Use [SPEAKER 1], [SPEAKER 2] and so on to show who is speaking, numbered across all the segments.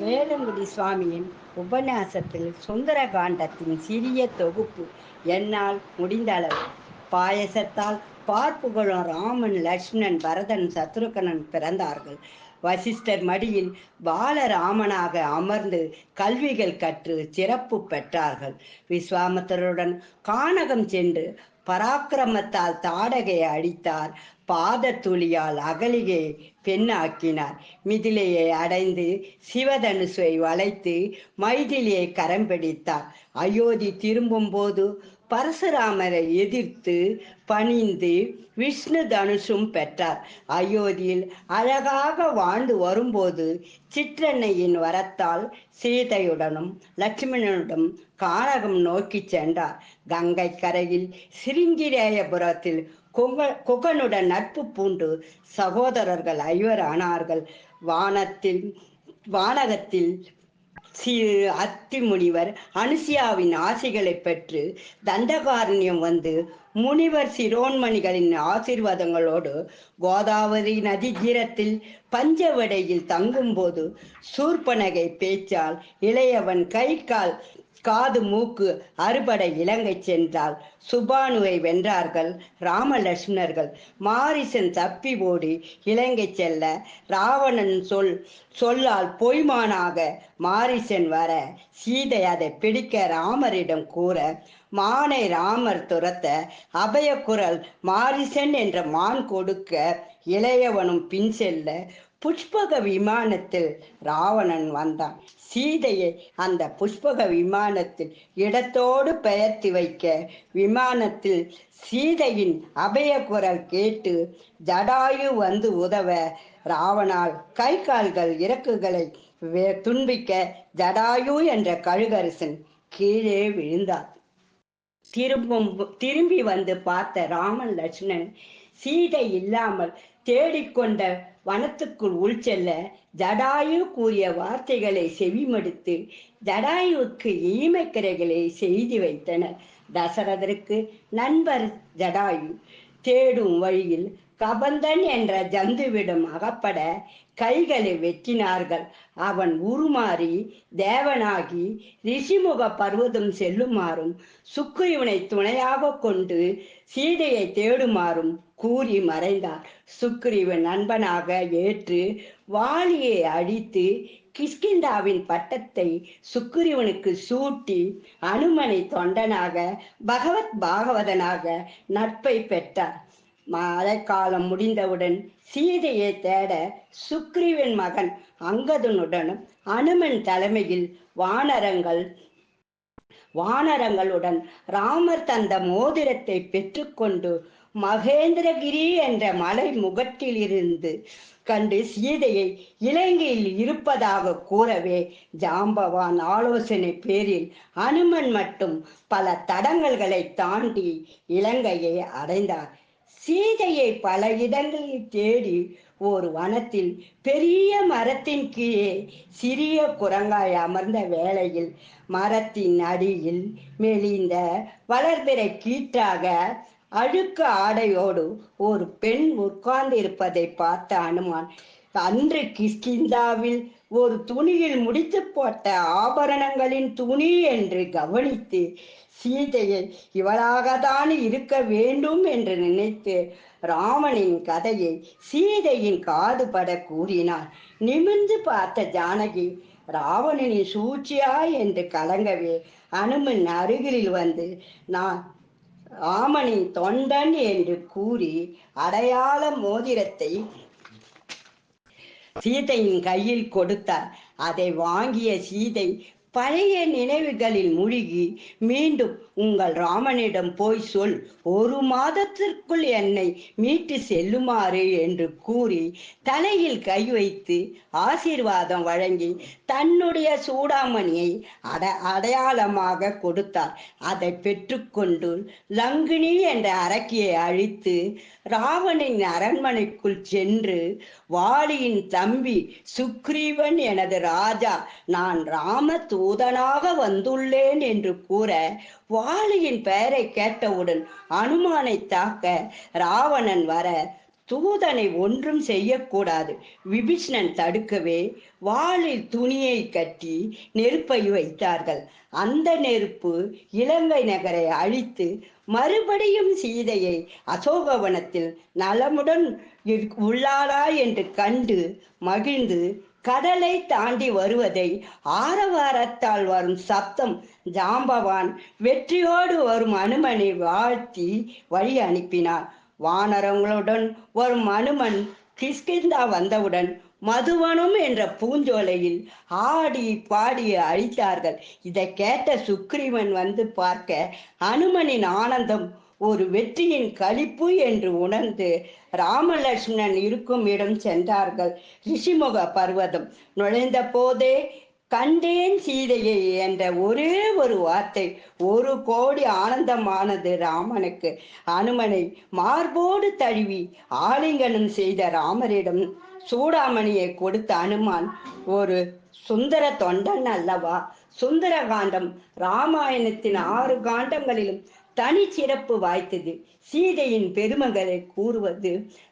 [SPEAKER 1] வேலங்குடி சுவாமியின் உபன்யாசத்தில் சுந்தர காண்டத்தின் சிறிய தொகுப்பு என்னால் முடிந்தளவு. பாயசத்தால் பார்ப்புகழும் ராமன், லட்சுமணன், பரதன், சத்ருகனன் பிறந்தார்கள். வசிஷ்டர் மடியில் பாலராமனாக அமர்ந்து கல்விகள் கற்று சிறப்பு பெற்றார்கள். விஸ்வாமித்திரருடன் கானகம் சென்று பராக்கிரமத்தால் தாடகையை அழித்தார். பாத துளியால் அகலிகையை பெண்ணாக்கினார். மிதிலையை அடைந்து சிவதனுசை வளைத்து மைதிலியை கரம் பிடித்தார். அயோத்தி திரும்பும் போது பரசுராமரை எதிர்த்து பணிந்து விஷ்ணு தனுஷும் பெற்றார். அயோத்தியில் அழகாக வாழ்ந்து வரும்போது சிற்றன்னையின் வரத்தால் சீதையுடனும் லட்சுமணனுடன் கானகம் நோக்கி சென்றார். கங்கை கரையில் சிருங்கிரேயபுரத்தில் குகனுடன் நட்பு பூண்டு சகோதரர்கள் ஐவரானார்கள். வானகத்தில் அத்தி முனிவர் அனுசியாவின் ஆசைகளை பெற்று தண்டகாரண்யம் வந்து முனிவர் சிரோன்மணிகளின் ஆசீர்வாதங்களோடு கோதாவரி நதி தீரத்தில் பஞ்சவடையில் தங்கும்போது சூர்பனகை பேச்சால் இளையவன் கை கால் காது மூக்கு அறுபட இலங்கை சென்றால் சுபானுவை வென்றார்கள் ராமலட்சுமணர்கள். மாரிசன் தப்பி ஓடி இலங்கை செல்ல ராவணன் சொல்லால் பொய்மானாக மாரிசன் வர சீதை அதை பிடிக்க ராமரிடம் கூற மானை ராமர் துரத்த அபயக்குரல் மாரிசன் என்ற மான் கொடுக்க இளையவனும் பின் செல்ல புஷ்பக விமானத்தில் ராவணன் வந்தான். சீதையை அந்த புஷ்பக விமானத்தில் இடத்தோடு பெயர்த்தி வைக்க விமானத்தில் சீதையின் அபய குரல் கேட்டு ஜடாயு வந்து உதவ ராவணால் கை கால்கள் இறக்குகளை துன்பிக்க ஜடாயு என்ற கழுகரசன் கீழே விழுந்தார். திரும்பி வந்து பார்த்த ராமன் லட்சுமணன் சீதை இல்லாமல் தேடிக்கொண்ட வனத்துக்குள் உள்செல்ல ஜடாயு கூறிய வார்த்தைகளை செவிமடுத்து ஜடாயுவுக்கு ஈமைக்கரைகளை செய்து வைத்தனர். தசரதருக்கு நண்பர் ஜடாயு தேடும் வழியில் கபந்தன் என்ற ஜந்துவிடம் அகப்பட கைகளை வெட்டினார்கள். அவன் உருமாறி தேவனாகி ரிஷிமுக பர்வதம் செல்லுமாறும் சுக்ரீவனை துணையாக கொண்டு சீதையை தேடுமாறும் கூறி மறைந்தார். சுக்ரீவன் நண்பனாக ஏற்று வாலியை அழித்து கிஷ்கிந்தாவின் பட்டத்தை சுக்ரீவனுக்கு சூட்டி அனுமனை தொண்டனாக பாகவதனாக நட்பை பெற்றார். மழைக்காலம் முடிந்தவுடன் சீதையை தேட சுக்ரீவன் மகன் அங்கதனுடனும் அனுமன் தலைமையில் வானரங்களுடன் ராமர் தந்த மோதிரத்தை பெற்றுக்கொண்டு மகேந்திரகிரி என்ற மலை முகத்தில் இருந்து கண்டு சீதையை இலங்கையில் இருப்பதாக கூறவே ஜாம்பவான் ஆலோசனை பேரில் அனுமன் மட்டும் பல தடங்கல்களை தாண்டி இலங்கையை அடைந்தார். சீதையை பல இடங்களில் தேடி ஒரு வனத்தில் பெரிய மரத்தின் கீழே சிறிய குரங்காய் அமர்ந்த வேளையில் மரத்தின் அடியில் மெலிந்த வளர்பிறை கீற்றாக அழுக்க ஆடையோடு ஒரு பெண் உட்கார்ந்து இருப்பதை பார்த்த அனுமான் அன்று கிஷ்கிந்தாவில் ஒரு துணியில் முடித்து போட்ட ஆபரணங்களின் துணி என்று கவனித்து சீதையை இவளாகத்தான் இருக்க வேண்டும் என்று நினைத்து ராமனின் கதையை சீதையின் காதுபட கூறினார். நிமிர்ந்து பார்த்த ஜானகி ராவணனின் சூழ்ச்சியா என்று கலங்கவே அனுமன் அருகில் வந்து நான் ராமனின் தொண்டன் என்று கூறி அடையாள மோதிரத்தை சீதையின் கையில் கொடுத்தார். அதை வாங்கிய சீதை பழைய நினைவுகளில் மூழ்கி மீண்டும் உங்கள் ராமனிடம் போய் சொல், ஒரு மாதத்திற்குள் என்னை மீட்டு செல்லுமாறு என்று கூறி தலையில் கை வைத்து ஆசீர்வாதம் வழங்கி தன்னுடைய சூடாமணியை அடையாளமாக கொடுத்தார். அதை பெற்றுக்கொண்டு லங்கினி என்ற அரக்கியை அழித்து ராவணின் அரண்மனைக்குள் சென்று வாலியின் தம்பி சுக்ரீவன் எனது ராஜா, நான் ராம தூதனாக வந்துள்ளேன் என்று கூற வாலியின் பெயரை கேட்டவுடன் அனுமானை தாக்க ராவணன் வர தூதனை ஒன்றும் செய்யக்கூடாது. விபீஷ்ணன் தடுக்கவே வாளில் துணியை கட்டி நெருப்பை வைத்தார்கள். அந்த நெருப்பு இலங்கை நகரை அழித்து மறுபடியும் சீதையை அசோகவனத்தில் நலமுடன் உள்ளாளா என்று கண்டு மகிழ்ந்து கடலை தாண்டி வருவதை ஆரவாரத்தால் வரும் சப்தம் ஜாம்பவான் வெற்றியோடு வரும் அனுமனை வாழ்த்தி வழி அனுப்பினார். வானரங்களுடன் வரும் அனுமன் கிஷ்கிந்தா வந்தவுடன் மதுவனம் என்ற பூஞ்சோலையில் ஆடி பாடி அழித்தார்கள். இதை கேட்ட சுக்ரீவன் வந்து பார்க்க அனுமனின் ஆனந்தம் ஒரு வெற்றியின் களிப்பு என்று உணர்ந்து ராமலட்சுமணன் இருக்கும் இடம் சென்றார்கள். ரிஷிமுக பர்வதம் நுழைந்த போதே கண்டேன் சீதையை என்ற ஒரே ஒரு வார்த்தை 1,000,000 ஆனந்தமானது ராமனுக்கு. அனுமனை மார்போடு தழுவி ஆலிங்கனம் செய்த ராமரிடம் சூடாமணியை கொடுத்த அனுமான் ஒரு சுந்தர தொண்டன் அல்லவா? சுந்தர காண்டம் ராமாயணத்தின் 6 காண்டங்களிலும் தனி சிறப்பு வாய்த்தது. சீதையின் பெருமகளை கூறுவது,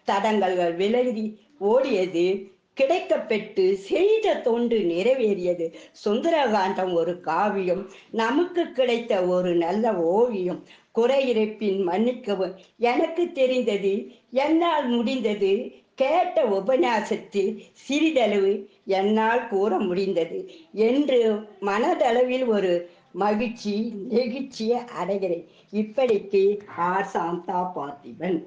[SPEAKER 1] தடங்கல்கள் விலகி ஓடியது, கிடைக்கப்பெற்று செய்த தொண்டு நிறைவேறியது. சுந்தரகாண்டம் ஒரு காவியம், நமக்கு கிடைத்த ஒரு நல்ல ஓவியம். குறையிறப்பின் மன்னிக்கவும், எனக்கு தெரிந்தது, என்னால் முடிந்தது, கேட்ட உபன்யாசத்தில் சிறிதளவு என்னால் கூற முடிந்தது என்று மனதளவில் ஒரு மகிழ்ச்சி நெகிழ்ச்சியை அடைகிறேன். இப்படிக்கு ஆர் சாந்தா பார்த்திபன்.